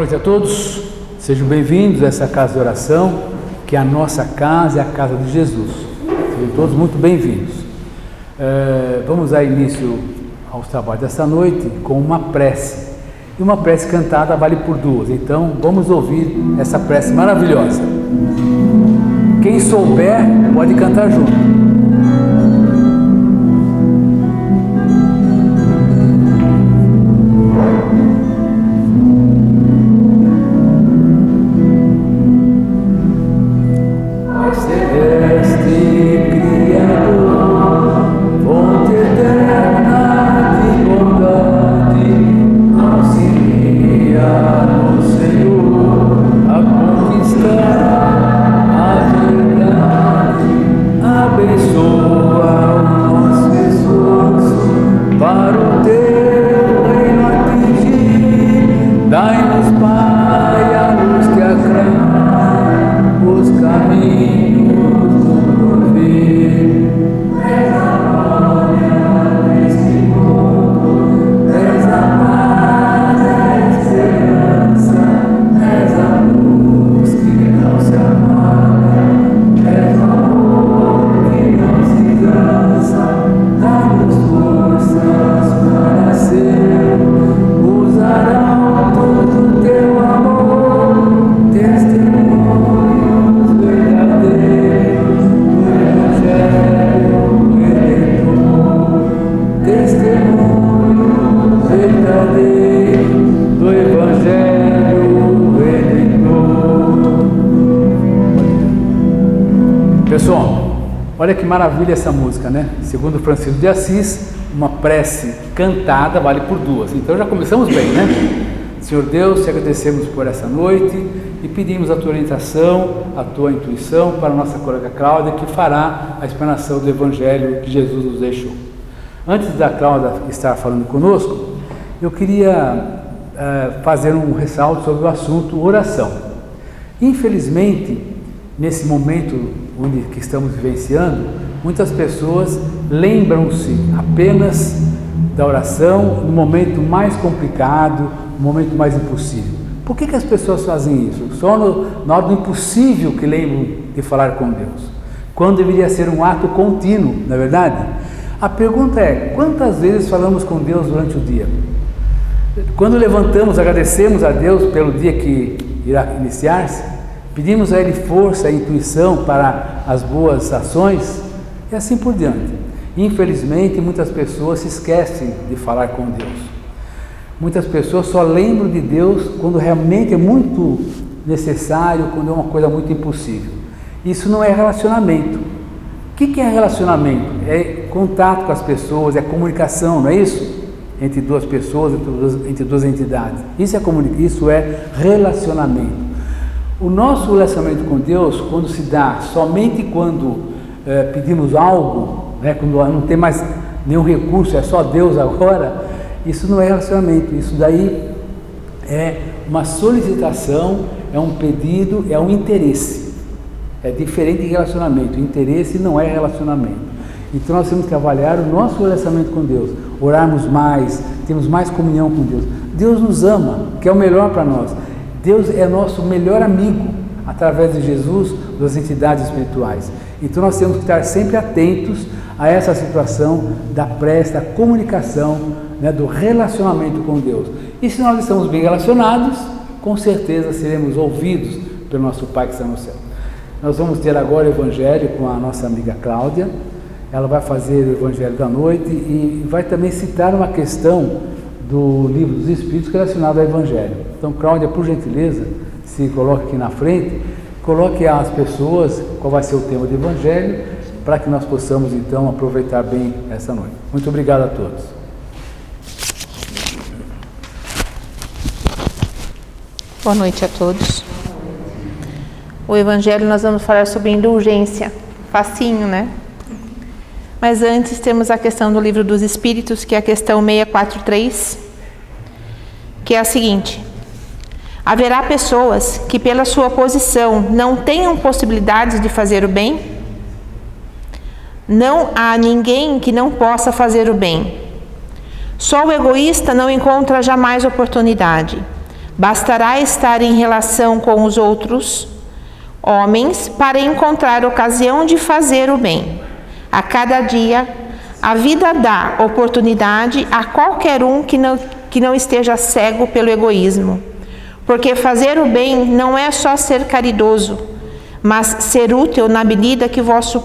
noite a todos, sejam bem-vindos a essa casa de oração, que é a nossa casa, é a casa de Jesus. Sejam todos muito bem-vindos. Vamos dar início aos trabalhos desta noite com uma prece. E uma prece cantada vale por duas, então vamos ouvir essa prece maravilhosa. Quem souber pode cantar junto. Olha que maravilha essa música, né? Segundo Francisco de Assis, uma prece cantada vale por duas. Então já começamos bem, né? Senhor Deus, te agradecemos por essa noite e pedimos a tua orientação, a tua intuição para a nossa colega Cláudia, que fará a explanação do Evangelho que Jesus nos deixou. Antes da Cláudia estar falando conosco, eu queria fazer um ressalto sobre o assunto oração. Infelizmente, nesse momento que estamos vivenciando, muitas pessoas lembram-se apenas da oração no momento mais complicado, no momento mais impossível. Por que as pessoas fazem isso? Só na hora do impossível que lembram de falar com Deus, quando deveria ser um ato contínuo, não é verdade? A pergunta é, quantas vezes falamos com Deus durante o dia? Quando levantamos, agradecemos a Deus pelo dia que irá iniciar-se? Pedimos a Ele força e intuição para as boas ações e assim por diante. Infelizmente, muitas pessoas se esquecem de falar com Deus. Muitas pessoas só lembram de Deus quando realmente é muito necessário, quando é uma coisa muito impossível. Isso não é relacionamento. O que é relacionamento? É contato com as pessoas, é comunicação, não é isso? Entre duas pessoas, entre duas entidades. Isso é relacionamento. O nosso relacionamento com Deus, quando se dá somente quando pedimos algo, né, quando não tem mais nenhum recurso, é só Deus agora, isso não é relacionamento, isso daí é uma solicitação, é um pedido, é um interesse. É diferente de relacionamento, interesse não é relacionamento. Então nós temos que avaliar o nosso relacionamento com Deus, orarmos mais, termos mais comunhão com Deus. Deus nos ama, quer o melhor para nós. Deus é nosso melhor amigo, através de Jesus, das entidades espirituais. Então nós temos que estar sempre atentos a essa situação da prece, da comunicação, né, do relacionamento com Deus. E se nós estamos bem relacionados, com certeza seremos ouvidos pelo nosso Pai que está no céu. Nós vamos ter agora o Evangelho com a nossa amiga Cláudia. Ela vai fazer o Evangelho da noite e vai também citar uma questão do Livro dos Espíritos relacionado ao Evangelho. Então, Cláudia, por gentileza, se coloque aqui na frente, coloque às pessoas qual vai ser o tema do Evangelho, para que nós possamos, então, aproveitar bem essa noite. Muito obrigado a todos. Boa noite a todos. O Evangelho nós vamos falar sobre indulgência. Facinho, né? Mas antes temos a questão do Livro dos Espíritos, que é a questão 643, que é a seguinte: haverá pessoas que pela sua posição não tenham possibilidades de fazer o bem? Não há ninguém que não possa fazer o bem. Só o egoísta não encontra jamais oportunidade. Bastará estar em relação com os outros homens para encontrar ocasião de fazer o bem. A cada dia, a vida dá oportunidade a qualquer um que não esteja cego pelo egoísmo. Porque fazer o bem não é só ser caridoso, mas ser útil na medida que vosso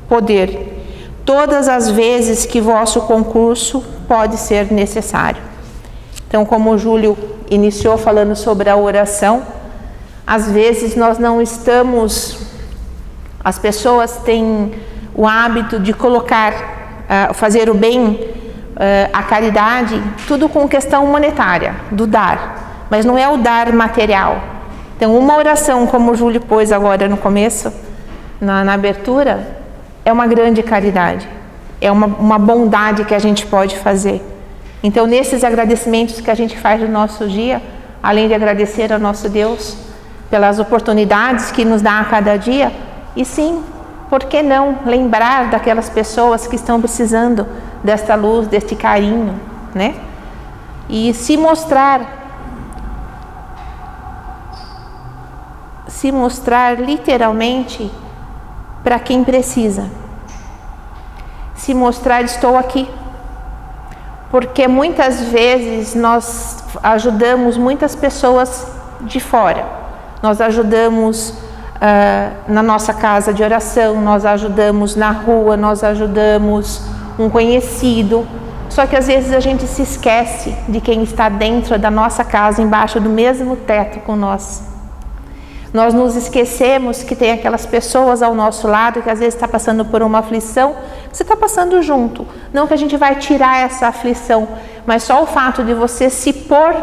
poder, todas as vezes que vosso concurso pode ser necessário. Então, como o Júlio iniciou falando sobre a oração, às vezes nós não estamos, as pessoas têm o hábito de colocar, fazer o bem, a caridade, tudo com questão monetária, do dar, mas não é o dar material. Então, uma oração, como o Júlio pôs agora no começo, na abertura, é uma grande caridade, é uma bondade que a gente pode fazer. Então, nesses agradecimentos que a gente faz no nosso dia, além de agradecer ao nosso Deus pelas oportunidades que nos dá a cada dia, e sim, por que não lembrar daquelas pessoas que estão precisando desta luz, deste carinho, né? E se mostrar literalmente para quem precisa. Se mostrar, estou aqui. Porque muitas vezes nós ajudamos muitas pessoas de fora. Nós ajudamos na nossa casa de oração, nós ajudamos na rua, nós ajudamos um conhecido. Só que às vezes a gente se esquece de quem está dentro da nossa casa, embaixo do mesmo teto com nós. Nós nos esquecemos que tem aquelas pessoas ao nosso lado que às vezes está passando por uma aflição, você está passando junto. Não que a gente vai tirar essa aflição, mas só o fato de você se pôr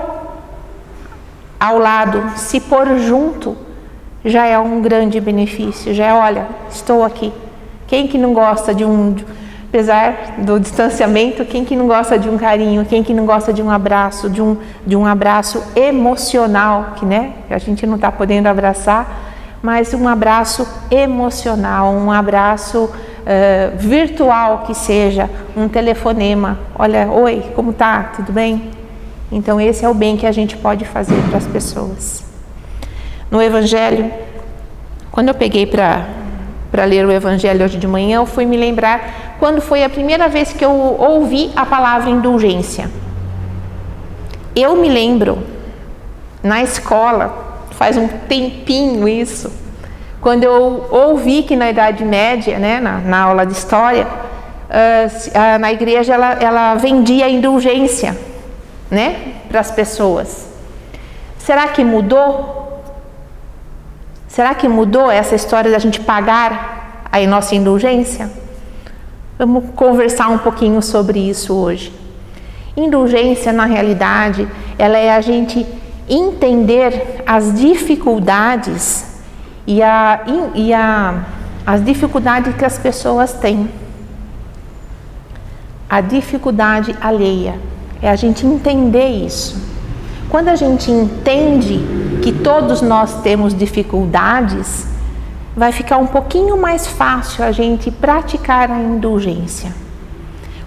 ao lado, se pôr junto, já é um grande benefício. Já é, olha, estou aqui. Quem que não gosta apesar do distanciamento, quem que não gosta de um carinho, quem que não gosta de um abraço, de um abraço emocional, que né, a gente não está podendo abraçar, mas um abraço emocional, um abraço virtual que seja, um telefonema, olha, oi, como tá? Tudo bem? Então esse é o bem que a gente pode fazer para as pessoas. No Evangelho, quando eu peguei para ler o Evangelho hoje de manhã, eu fui me lembrar quando foi a primeira vez que eu ouvi a palavra indulgência. Eu me lembro, na escola, faz um tempinho isso, quando eu ouvi que na Idade Média, né, na aula de História, na igreja ela vendia a indulgência, né, para as pessoas. Será que mudou? Será que mudou essa história da gente pagar a nossa indulgência? Vamos conversar um pouquinho sobre isso hoje. Indulgência, na realidade, ela é a gente entender as dificuldades as dificuldades que as pessoas têm. A dificuldade alheia. É a gente entender isso. Quando a gente entende que todos nós temos dificuldades, vai ficar um pouquinho mais fácil a gente praticar a indulgência.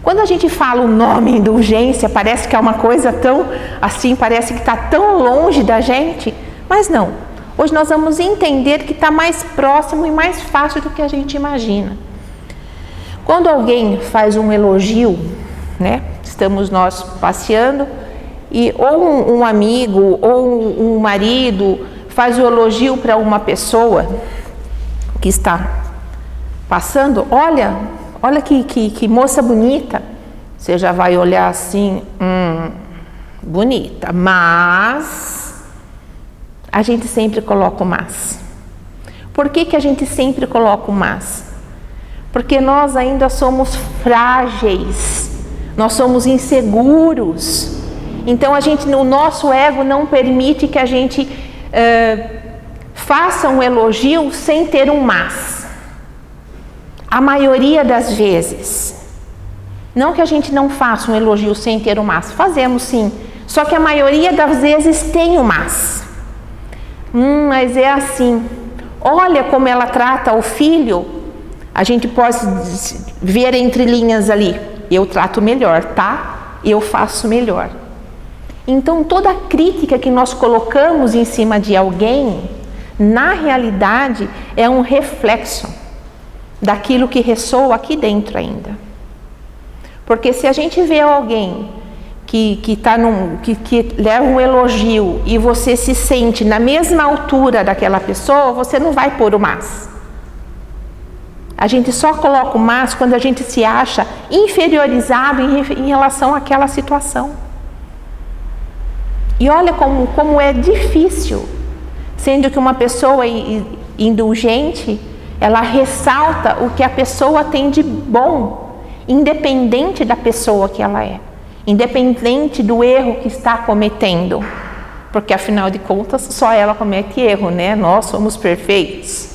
Quando a gente fala o nome indulgência, parece que é uma coisa tão assim, parece que está tão longe da gente, mas não. Hoje nós vamos entender que está mais próximo e mais fácil do que a gente imagina. Quando alguém faz um elogio, né? Estamos nós passeando e ou um amigo ou um marido faz o elogio para uma pessoa que está passando, olha que moça bonita. Você já vai olhar assim, bonita, mas a gente sempre coloca o mas. Por que a gente sempre coloca o mas? Porque nós ainda somos frágeis, nós somos inseguros. Então o nosso ego não permite que a gente faça um elogio sem ter um mas. A maioria das vezes. Não que a gente não faça um elogio sem ter um mas. Fazemos sim. Só que a maioria das vezes tem um mas. Mas é assim. Olha como ela trata o filho. A gente pode ver entre linhas ali. Eu trato melhor, tá? Eu faço melhor. Então toda crítica que nós colocamos em cima de alguém, na realidade é um reflexo daquilo que ressoa aqui dentro ainda. Porque se a gente vê alguém que leva um elogio e você se sente na mesma altura daquela pessoa, você não vai pôr o mas. A gente só coloca o mas quando a gente se acha inferiorizado em relação àquela situação. E olha como é difícil, sendo que uma pessoa indulgente, ela ressalta o que a pessoa tem de bom, independente da pessoa que ela é, independente do erro que está cometendo, porque afinal de contas só ela comete erro, né? Nós somos perfeitos.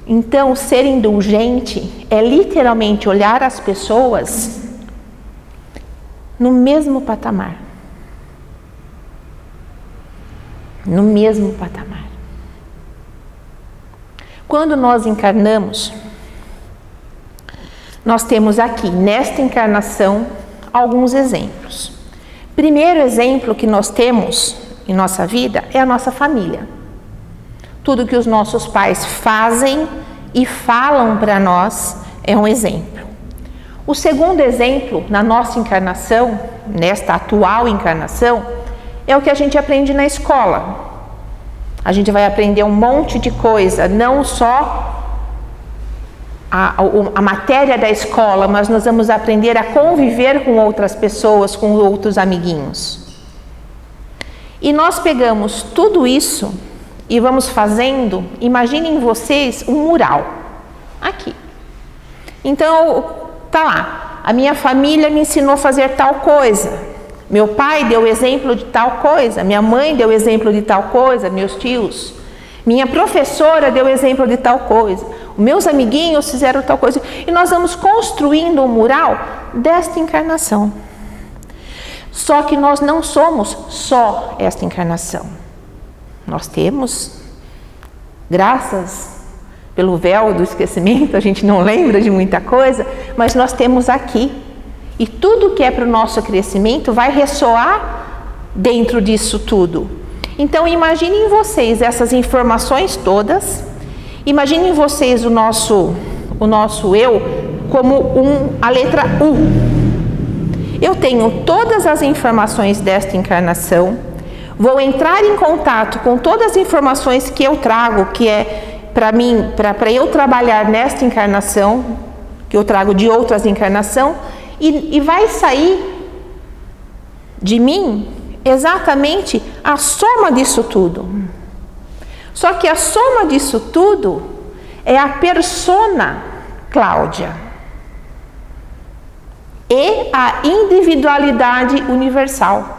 Então, ser indulgente é literalmente olhar as pessoas no mesmo patamar. No mesmo patamar. Quando nós encarnamos, nós temos aqui, nesta encarnação, alguns exemplos. Primeiro exemplo que nós temos em nossa vida é a nossa família. Tudo que os nossos pais fazem e falam para nós é um exemplo. O segundo exemplo, na nossa encarnação, nesta atual encarnação, é o que a gente aprende na escola. A gente vai aprender um monte de coisa, não só a matéria da escola, mas nós vamos aprender a conviver com outras pessoas, com outros amiguinhos. E nós pegamos tudo isso e vamos fazendo, imaginem vocês um mural, aqui. Então, tá lá, a minha família me ensinou a fazer tal coisa, meu pai deu exemplo de tal coisa, minha mãe deu exemplo de tal coisa, meus tios, minha professora deu exemplo de tal coisa, meus amiguinhos fizeram tal coisa, e nós vamos construindo um mural desta encarnação. Só que nós não somos só esta encarnação. Nós temos, graças pelo véu do esquecimento, a gente não lembra de muita coisa, mas nós temos aqui. E tudo que é para o nosso crescimento vai ressoar dentro disso tudo. Então imaginem vocês essas informações todas, imaginem vocês o nosso eu como a letra U. Eu tenho todas as informações desta encarnação, vou entrar em contato com todas as informações que eu trago, que é para mim, para eu trabalhar nesta encarnação, que eu trago de outras encarnações, e vai sair de mim exatamente a soma disso tudo. Só que a soma disso tudo é a persona Cláudia e a individualidade universal.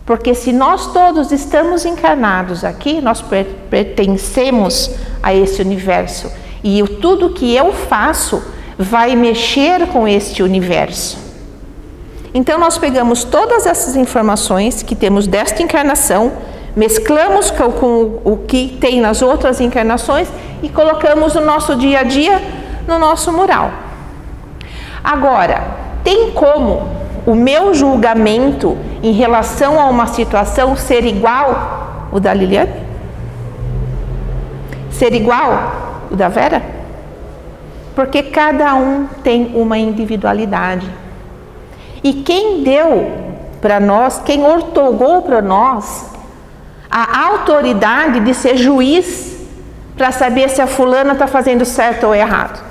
Porque se nós todos estamos encarnados aqui, nós pertencemos a esse universo. E tudo que eu faço vai mexer com este universo. Então nós pegamos todas essas informações que temos desta encarnação, mesclamos com o que tem nas outras encarnações e colocamos no nosso dia a dia, no nosso mural. Agora, tem como o meu julgamento em relação a uma situação ser igual o da Liliane? Ser igual o da Vera? Porque cada um tem uma individualidade. E quem deu para nós, quem outorgou para nós a autoridade de ser juiz para saber se a fulana está fazendo certo ou errado?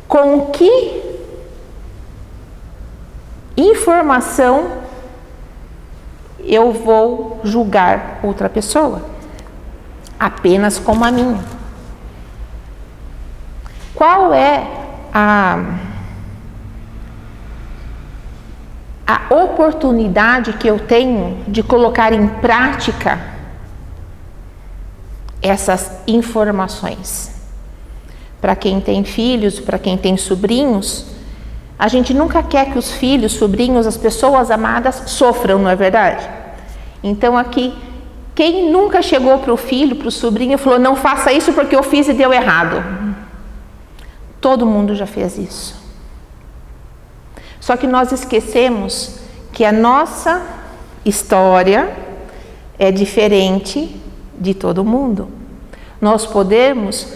Com que informação eu vou julgar outra pessoa? Apenas com a minha. Qual é a oportunidade que eu tenho de colocar em prática essas informações? Para quem tem filhos, para quem tem sobrinhos, a gente nunca quer que os filhos, sobrinhos, as pessoas amadas sofram, não é verdade? Então aqui, quem nunca chegou para o filho, para o sobrinho e falou, não faça isso porque eu fiz e deu errado? Todo mundo já fez isso. Só que nós esquecemos que a nossa história é diferente de todo mundo. Nós podemos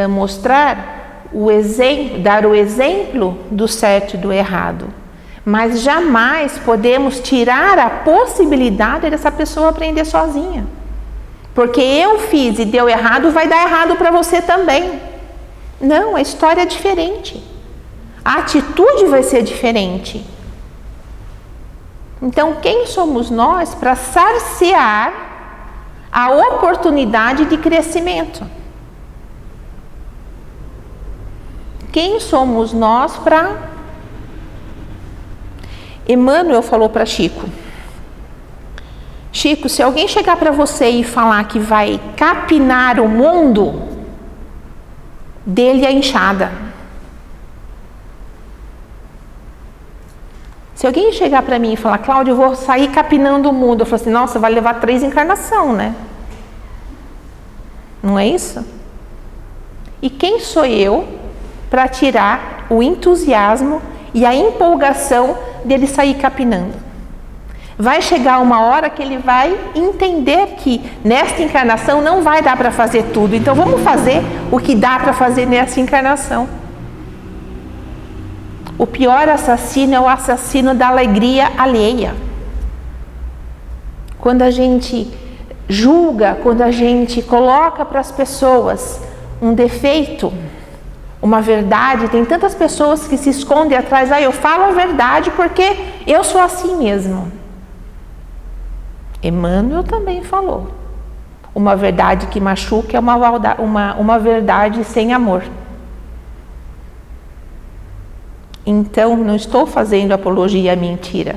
mostrar o exemplo, dar o exemplo do certo e do errado, mas jamais podemos tirar a possibilidade dessa pessoa aprender sozinha. Porque eu fiz e deu errado, vai dar errado para você também. Não, a história é diferente. A atitude vai ser diferente. Então, quem somos nós para cercear a oportunidade de crescimento? Quem somos nós para... Emmanuel falou para Chico: Chico, se alguém chegar para você e falar que vai capinar o mundo, dê-lhe a enxada. Se alguém chegar para mim e falar, Cláudia, eu vou sair capinando o mundo, eu falo assim, nossa, vai levar 3 encarnações, né? Não é isso? E quem sou eu para tirar o entusiasmo e a empolgação dele sair capinando? Vai chegar uma hora que ele vai entender que nesta encarnação não vai dar para fazer tudo, então vamos fazer o que dá para fazer nessa encarnação. O pior assassino é o assassino da alegria alheia. Quando a gente julga, quando a gente coloca para as pessoas um defeito, uma verdade, tem tantas pessoas que se escondem atrás, eu falo a verdade porque eu sou assim mesmo. Emmanuel também falou, uma verdade que machuca é uma verdade sem amor. Então, não estou fazendo apologia à mentira,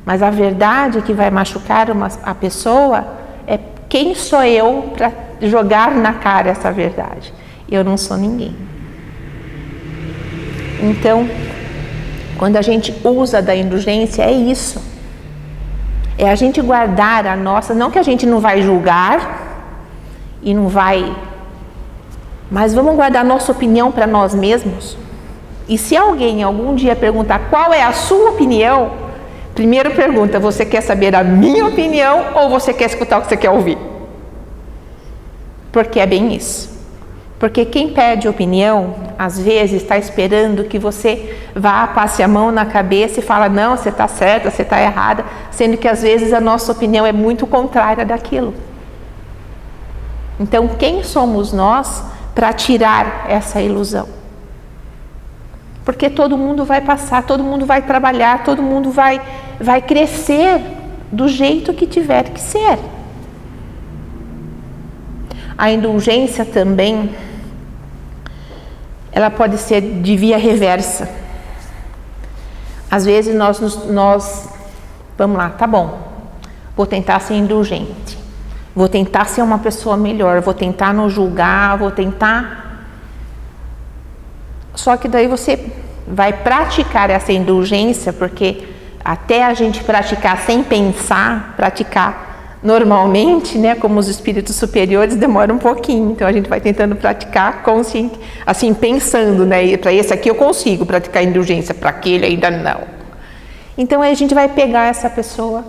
mas a verdade que vai machucar a pessoa é quem sou eu para jogar na cara essa verdade. Eu não sou ninguém. Então, quando a gente usa da indulgência, é isso. É a gente guardar a nossa, não que a gente não vai julgar e não vai, mas vamos guardar a nossa opinião para nós mesmos. E se alguém algum dia perguntar qual é a sua opinião, primeiro pergunta, você quer saber a minha opinião ou você quer escutar o que você quer ouvir? Porque é bem isso. Porque quem pede opinião, às vezes está esperando que você vá, passe a mão na cabeça e fala, não, você está certa, você está errada, sendo que às vezes a nossa opinião é muito contrária daquilo. Então, quem somos nós para tirar essa ilusão? Porque todo mundo vai passar, todo mundo vai trabalhar, todo mundo vai crescer do jeito que tiver que ser. A indulgência também, ela pode ser de via reversa. Às vezes nós vamos lá, tá bom, vou tentar ser indulgente, vou tentar ser uma pessoa melhor, vou tentar não julgar, vou tentar... Só que daí você vai praticar essa indulgência, porque até a gente praticar sem pensar, praticar normalmente, né, como os espíritos superiores, demora um pouquinho. Então a gente vai tentando praticar consciente, assim, pensando, né, para esse aqui eu consigo praticar indulgência, para aquele ainda não. Então aí a gente vai pegar essa pessoa,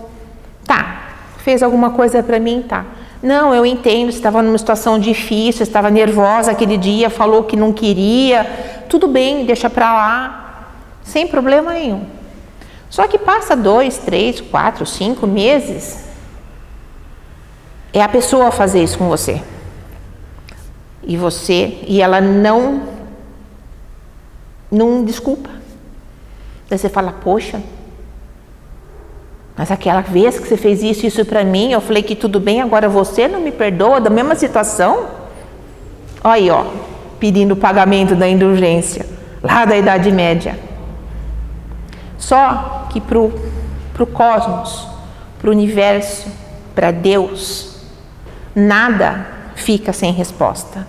tá, fez alguma coisa para mim, tá. Não, eu entendo, você estava numa situação difícil, estava nervosa aquele dia, falou que não queria, tudo bem, deixa para lá, sem problema nenhum. Só que passa 2, 3, 4, 5 meses, é a pessoa fazer isso com você. E ela não desculpa. Daí você fala, poxa, mas aquela vez que você fez isso para mim, eu falei que tudo bem, agora você não me perdoa da mesma situação? Olha aí, ó, pedindo o pagamento da indulgência, lá da Idade Média. Só que pro cosmos, pro universo, para Deus, nada fica sem resposta.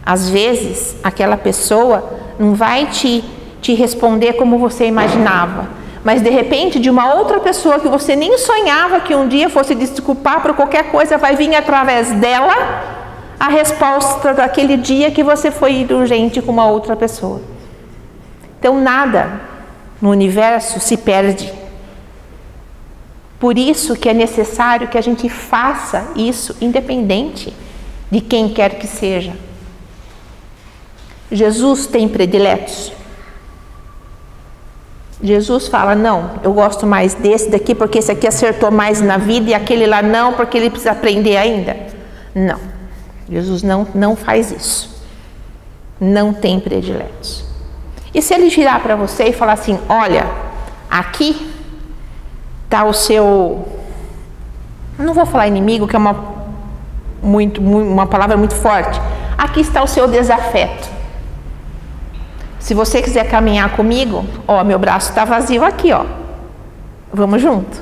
Às vezes, aquela pessoa não vai te responder como você imaginava, mas de repente de uma outra pessoa que você nem sonhava que um dia fosse desculpar por qualquer coisa, vai vir através dela a resposta daquele dia que você foi indulgente com uma outra pessoa. Então nada no universo se perde. Por isso que é necessário que a gente faça isso independente de quem quer que seja. Jesus tem prediletos. Jesus fala, não, eu gosto mais desse daqui porque esse aqui acertou mais na vida e aquele lá não porque ele precisa aprender ainda. Não, Jesus não faz isso. Não tem prediletos. E se ele virar para você e falar assim, olha, aqui está o seu... Eu não vou falar inimigo, que é uma palavra muito forte. Aqui está o seu desafeto. Se você quiser caminhar comigo, ó, meu braço está vazio aqui, ó. Vamos junto.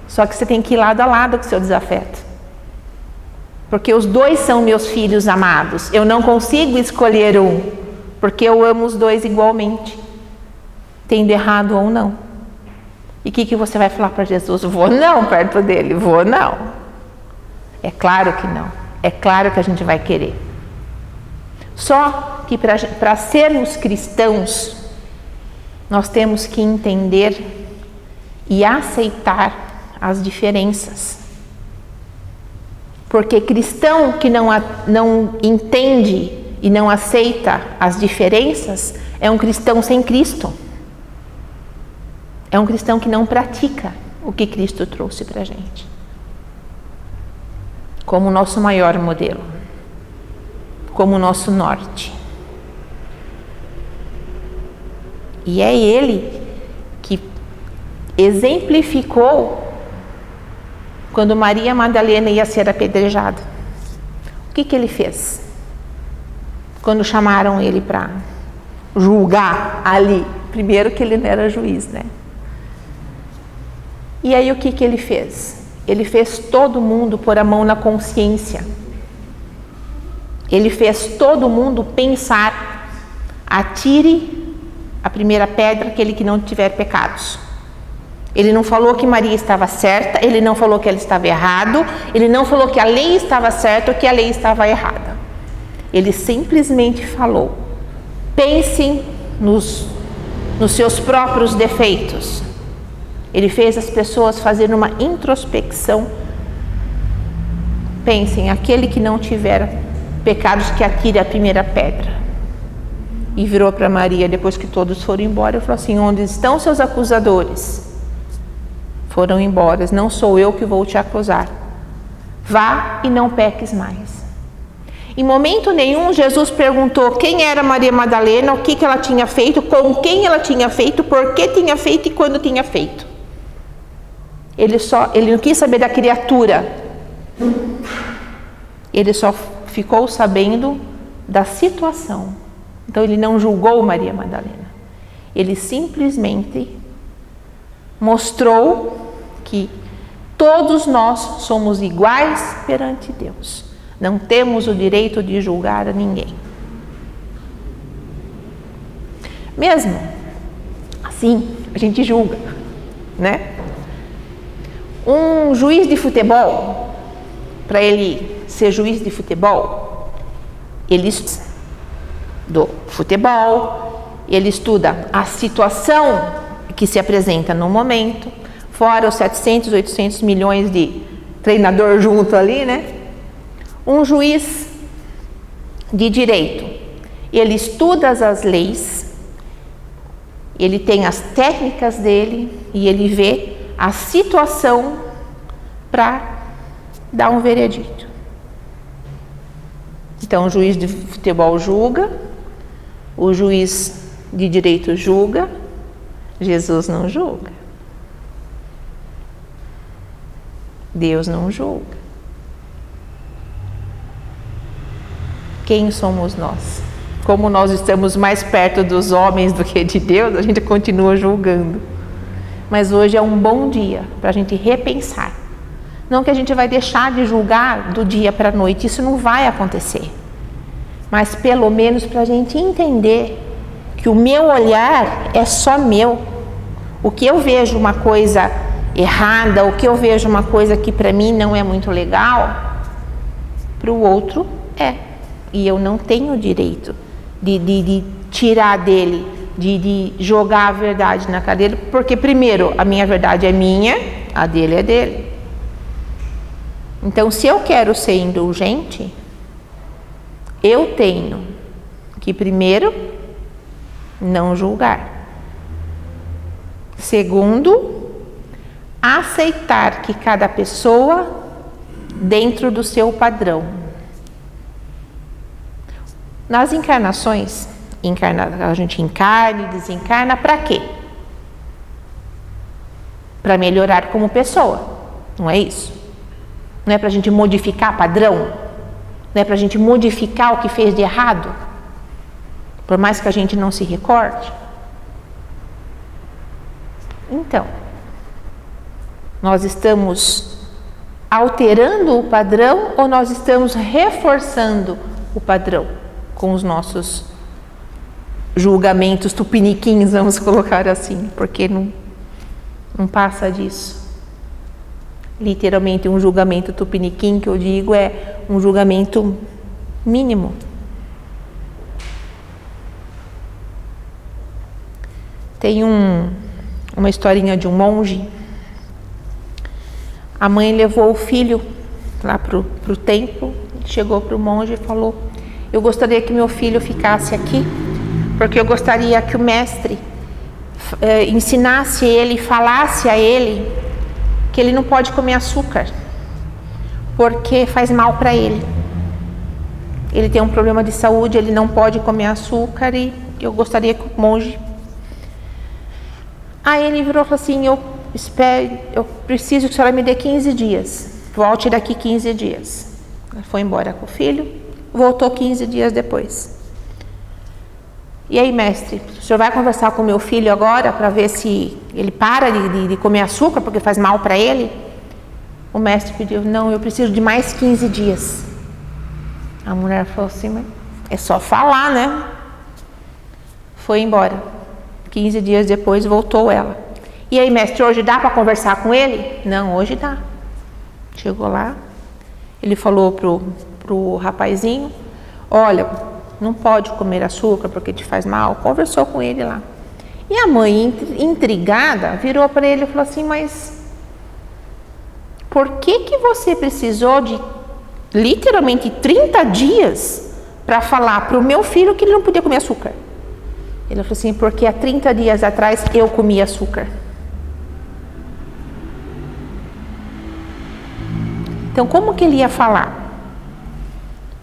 Só que você tem que ir lado a lado com o seu desafeto. Porque os dois são meus filhos amados. Eu não consigo escolher um, porque eu amo os dois igualmente, tendo errado ou não. E o que você vai falar para Jesus? Vou não perto dele, vou não. É claro que não. É claro que a gente vai querer. Só que para sermos cristãos, nós temos que entender e aceitar as diferenças. Porque cristão que não entende e não aceita as diferenças é um cristão sem Cristo. É um cristão que não pratica o que Cristo trouxe para a gente como nosso maior modelo, como nosso norte. E é ele que exemplificou quando Maria Madalena ia ser apedrejada. O que ele fez? Quando chamaram ele para julgar ali, primeiro que ele não era juiz, né? E aí o que ele fez? Ele fez todo mundo pôr a mão na consciência. Ele fez todo mundo pensar, atire a primeira pedra aquele que não tiver pecados. Ele não falou que Maria estava certa, ele não falou que ela estava errada, ele não falou que a lei estava certa ou que a lei estava errada. Ele simplesmente falou, pensem nos seus próprios defeitos. Ele fez as pessoas fazerem uma introspecção. Pensem, aquele que não tiver pecados que atire a primeira pedra. E virou para Maria, depois que todos foram embora, e falou assim, onde estão seus acusadores? Foram embora, não sou eu que vou te acusar. Vá e não peques mais. Em momento nenhum, Jesus perguntou quem era Maria Madalena, o que ela tinha feito, com quem ela tinha feito, por que tinha feito e quando tinha feito. Ele não quis saber da criatura. Ele só ficou sabendo da situação. Então ele não julgou Maria Madalena. Ele simplesmente mostrou que todos nós somos iguais perante Deus. Não temos o direito de julgar a ninguém. Mesmo assim, a gente julga, né? Um juiz de futebol, para ele ser juiz de futebol, ele estuda do futebol, ele estuda a situação que se apresenta no momento, fora os 700, 800 milhões de treinador junto ali, né? Um juiz de direito, ele estuda as leis, ele tem as técnicas dele e ele vê a situação para dar um veredito. Então, o juiz de futebol julga, o juiz de direito julga, Jesus não julga. Deus não julga. Quem somos nós? Como nós estamos mais perto dos homens do que de Deus, a gente continua julgando. Mas hoje é um bom dia para a gente repensar. Não que a gente vai deixar de julgar do dia para a noite, isso não vai acontecer. Mas pelo menos para a gente entender que o meu olhar é só meu. O que eu vejo uma coisa errada, o que eu vejo uma coisa que para mim não é muito legal, para o outro é. E eu não tenho o direito de tirar dele de jogar a verdade na cara dele, porque primeiro, a minha verdade é minha, a dele é dele. Então, se eu quero ser indulgente, eu tenho que primeiro não julgar. Segundo, aceitar que cada pessoa dentro do seu padrão. Nas encarnações, a gente encarna e desencarna para quê? Para melhorar como pessoa, não é isso? Não é para a gente modificar padrão? Não é para a gente modificar o que fez de errado? Por mais que a gente não se recorde? Então, nós estamos alterando o padrão ou nós estamos reforçando o padrão com os nossos julgamentos tupiniquins, vamos colocar assim, porque não passa disso. Literalmente, um julgamento tupiniquim, que eu digo, é um julgamento mínimo. Tem uma historinha de um monge. A mãe levou o filho lá pro templo, chegou para o monge e falou: eu gostaria que meu filho ficasse aqui, porque eu gostaria que o mestre ensinasse ele, falasse a ele que ele não pode comer açúcar, porque faz mal para ele. Ele tem um problema de saúde, ele não pode comer açúcar e eu gostaria que o monge... Aí ele virou e falou assim: eu preciso que a senhora me dê 15 dias, volte daqui 15 dias. Ela foi embora com o filho, voltou 15 dias depois. E aí, mestre, o senhor vai conversar com o meu filho agora para ver se ele para de comer açúcar porque faz mal para ele? O mestre pediu: não, eu preciso de mais 15 dias. A mulher falou assim: mas é só falar, né? Foi embora. 15 dias depois voltou ela. E aí, mestre, hoje dá para conversar com ele? Não, hoje dá. Chegou lá, ele falou pro rapazinho: olha, não pode comer açúcar porque te faz mal. Conversou com ele lá. E a mãe, intrigada, virou para ele e falou assim: mas por que você precisou de literalmente 30 dias para falar para o meu filho que ele não podia comer açúcar? Ele falou assim: porque há 30 dias atrás eu comia açúcar. Então, como que ele ia falar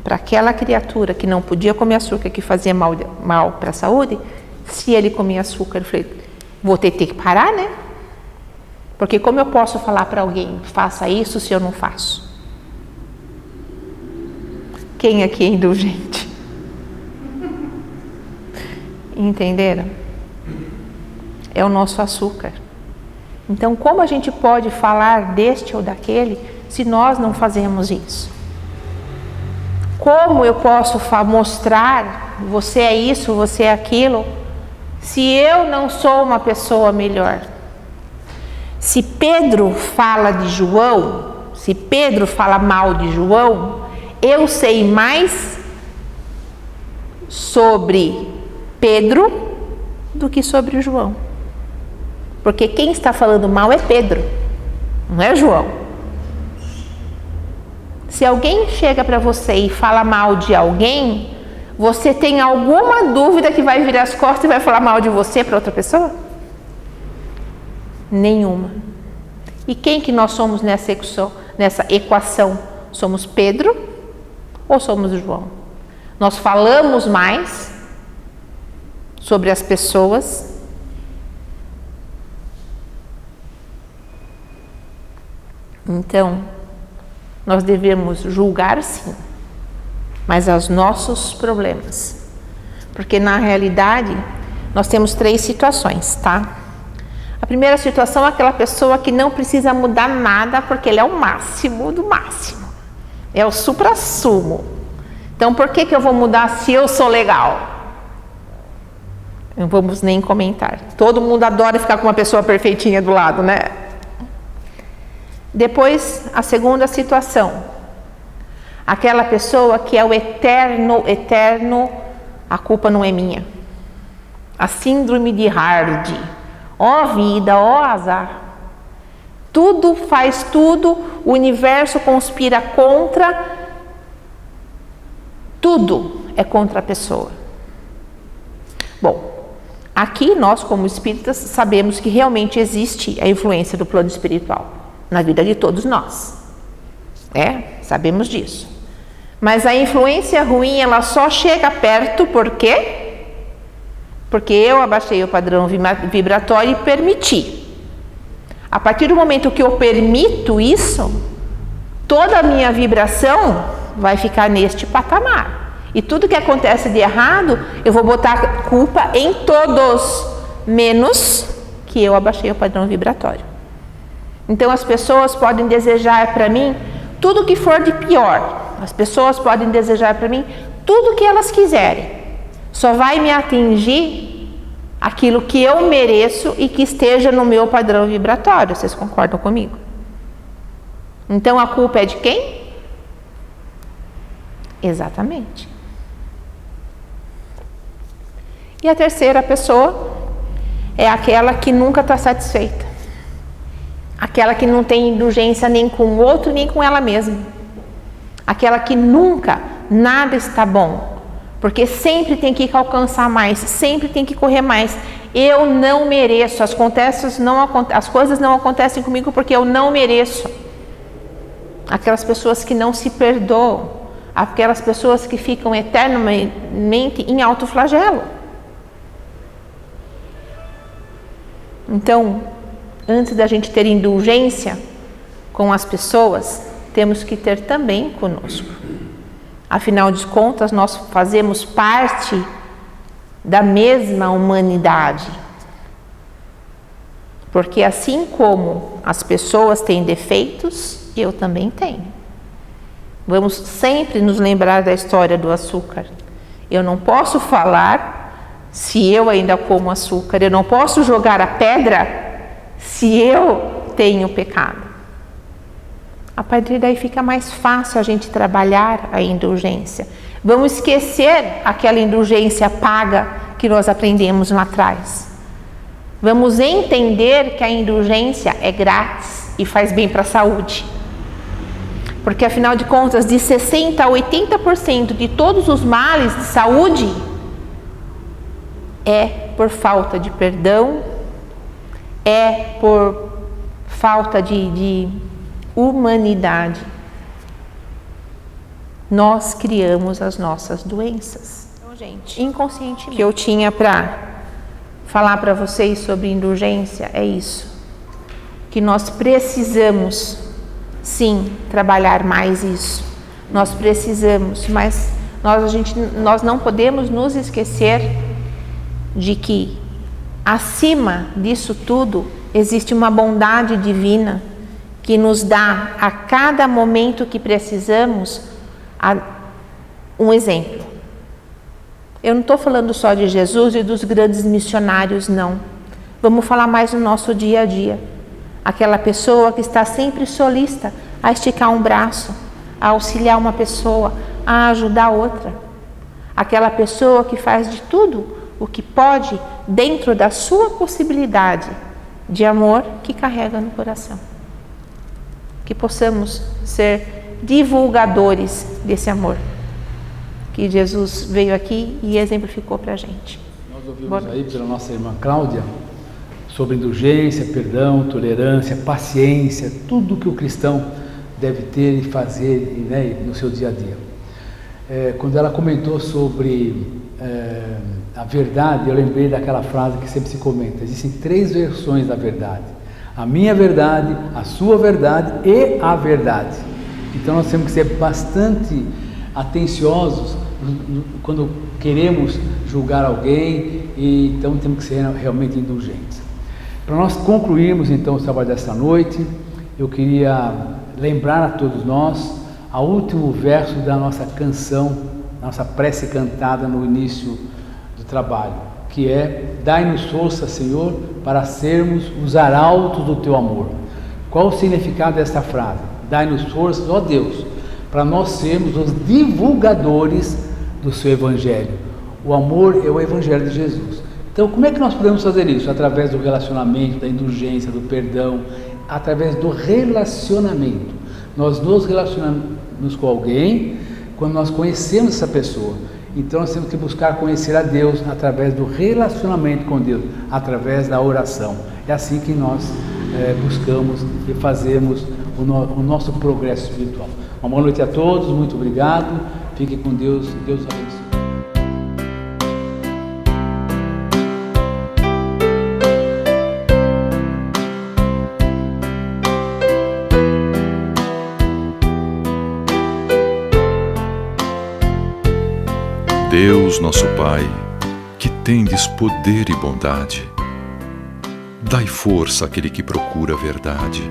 para aquela criatura que não podia comer açúcar, que fazia mal para a saúde, se ele comia açúcar? Eu falei: vou ter que parar, né? Porque como eu posso falar para alguém, faça isso, se eu não faço? Quem aqui é indulgente? Entenderam? É o nosso açúcar. Então, como a gente pode falar deste ou daquele se nós não fazemos isso? Como eu posso mostrar você é isso, você é aquilo, se eu não sou uma pessoa melhor? Se Pedro fala de João, se Pedro fala mal de João, eu sei mais sobre Pedro do que sobre João. Porque quem está falando mal é Pedro, não é João. Se alguém chega para você e fala mal de alguém, você tem alguma dúvida que vai virar as costas e vai falar mal de você para outra pessoa? Nenhuma. E quem que nós somos nessa equação? Somos Pedro ou somos João? Nós falamos mais sobre as pessoas então nós devemos julgar, sim, mas aos nossos problemas, porque na realidade nós temos 3 situações, tá? A primeira situação é aquela pessoa que não precisa mudar nada porque ele é o máximo do máximo, é o suprassumo. Então por que eu vou mudar se eu sou legal? Não vamos nem comentar. Todo mundo adora ficar com uma pessoa perfeitinha do lado, né? Depois, a segunda situação. Aquela pessoa que é o eterno, a culpa não é minha. a síndrome de Hardy. Ó vida, ó azar. Tudo faz tudo, o universo conspira contra, tudo é contra a pessoa. Bom, aqui nós como espíritas sabemos que realmente existe a influência do plano espiritual na vida de todos nós. Sabemos disso. Mas a influência ruim, ela só chega perto, por quê? Porque eu abaixei o padrão vibratório e permiti. A partir do momento que eu permito isso, toda a minha vibração vai ficar neste patamar. E tudo que acontece de errado, eu vou botar culpa em todos, menos que eu abaixei o padrão vibratório. Então as pessoas podem desejar para mim tudo que for de pior. As pessoas podem desejar para mim tudo que elas quiserem. Só vai me atingir aquilo que eu mereço e que esteja no meu padrão vibratório. Vocês concordam comigo? Então a culpa é de quem? Exatamente. E a terceira pessoa é aquela que nunca está satisfeita. Aquela que não tem indulgência nem com o outro, nem com ela mesma. Aquela que nunca nada está bom. Porque sempre tem que alcançar mais, sempre tem que correr mais. Eu não mereço, as coisas não acontecem comigo porque eu não mereço. Aquelas pessoas que não se perdoam, aquelas pessoas que ficam eternamente em autoflagelo. Então, antes da gente ter indulgência com as pessoas, temos que ter também conosco. Afinal de contas, nós fazemos parte da mesma humanidade. Porque assim como as pessoas têm defeitos, eu também tenho. Vamos sempre nos lembrar da história do açúcar. Eu não posso falar se eu ainda como açúcar. Eu não posso jogar a pedra se eu tenho pecado. A partir daí fica mais fácil a gente trabalhar a indulgência. Vamos esquecer aquela indulgência paga que nós aprendemos lá atrás. Vamos entender que a indulgência é grátis e faz bem para a saúde. Porque afinal de contas, de 60% a 80% de todos os males de saúde é por falta de perdão, é por falta de humanidade. Nós criamos as nossas doenças. Então, gente, inconscientemente, o que eu tinha para falar para vocês sobre indulgência é isso. Que nós precisamos, sim, trabalhar mais isso. Nós precisamos, mas nós não podemos nos esquecer de que acima disso tudo existe uma bondade divina que nos dá a cada momento que precisamos um exemplo. Eu não estou falando só de Jesus e dos grandes missionários, não. Vamos falar mais no nosso dia a dia. Aquela pessoa que está sempre solista a esticar um braço, a auxiliar uma pessoa, a ajudar outra. Aquela pessoa que faz de tudo o que pode dentro da sua possibilidade de amor que carrega no coração. Que possamos ser divulgadores desse amor que Jesus veio aqui e exemplificou para a gente. Nós ouvimos aí pela nossa irmã Cláudia sobre indulgência, perdão, tolerância, paciência, tudo que o cristão deve ter e fazer, né, no seu dia a dia. Quando ela comentou sobre a verdade, eu lembrei daquela frase que sempre se comenta: existem 3 versões da verdade: a minha verdade, a sua verdade e a verdade. Então nós temos que ser bastante atenciosos quando queremos julgar alguém, e então temos que ser realmente indulgentes. Para nós concluirmos então o trabalho desta noite, eu queria lembrar a todos nós o último verso da nossa canção, nossa prece cantada no início do trabalho, que é: dai-nos força, Senhor, para sermos os arautos do teu amor. Qual o significado desta frase? Dai-nos forças, ó Deus, para nós sermos os divulgadores do seu Evangelho. O amor é o Evangelho de Jesus. Então, como é que nós podemos fazer isso? Através do relacionamento, da indulgência, do perdão, através do relacionamento. Nós nos relacionamos com alguém quando nós conhecemos essa pessoa. Então, nós temos que buscar conhecer a Deus através do relacionamento com Deus, através da oração. É assim que nós buscamos e fazemos o nosso progresso espiritual. Uma boa noite a todos, muito obrigado. Fiquem com Deus, Deus abençoe. Deus, nosso Pai, que tendes poder e bondade, dai força àquele que procura a verdade.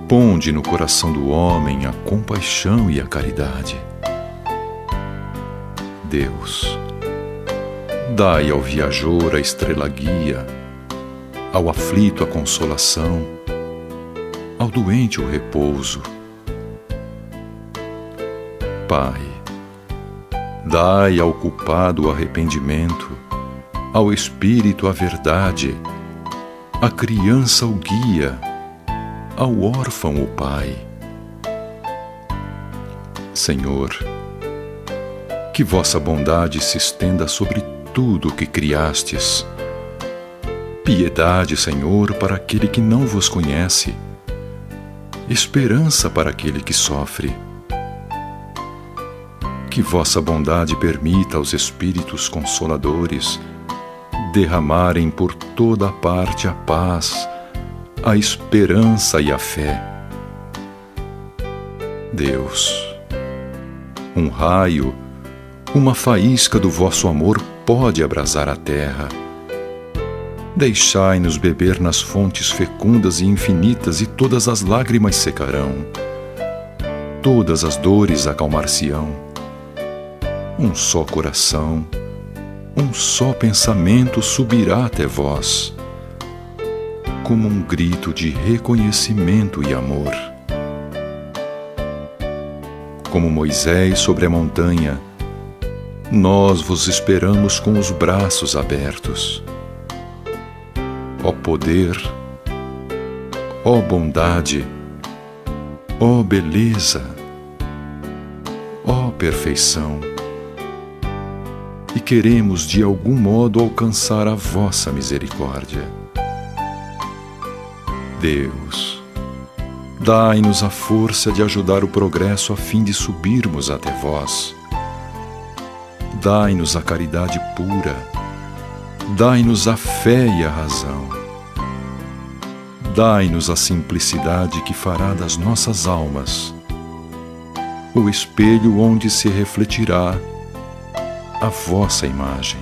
Ponde no coração do homem a compaixão e a caridade. Deus, dai ao viajor a estrela guia, ao aflito a consolação, ao doente o repouso. Pai, dai ao culpado o arrependimento, ao espírito a verdade, à criança o guia, ao órfão o pai. Senhor, que vossa bondade se estenda sobre tudo o que criastes. Piedade, Senhor, para aquele que não vos conhece, esperança para aquele que sofre. Que vossa bondade permita aos Espíritos Consoladores derramarem por toda a parte a paz, a esperança e a fé. Deus, um raio, uma faísca do vosso amor pode abrasar a terra. Deixai-nos beber nas fontes fecundas e infinitas, e todas as lágrimas secarão, todas as dores acalmar-se-ão. Um só coração, um só pensamento subirá até vós, como um grito de reconhecimento e amor. Como Moisés sobre a montanha, nós vos esperamos com os braços abertos. Ó poder, ó bondade, ó beleza, ó perfeição. E queremos de algum modo alcançar a vossa misericórdia. Deus, dai-nos a força de ajudar o progresso a fim de subirmos até vós. Dai-nos a caridade pura, dai-nos a fé e a razão. Dai-nos a simplicidade que fará das nossas almas o espelho onde se refletirá a vossa imagem.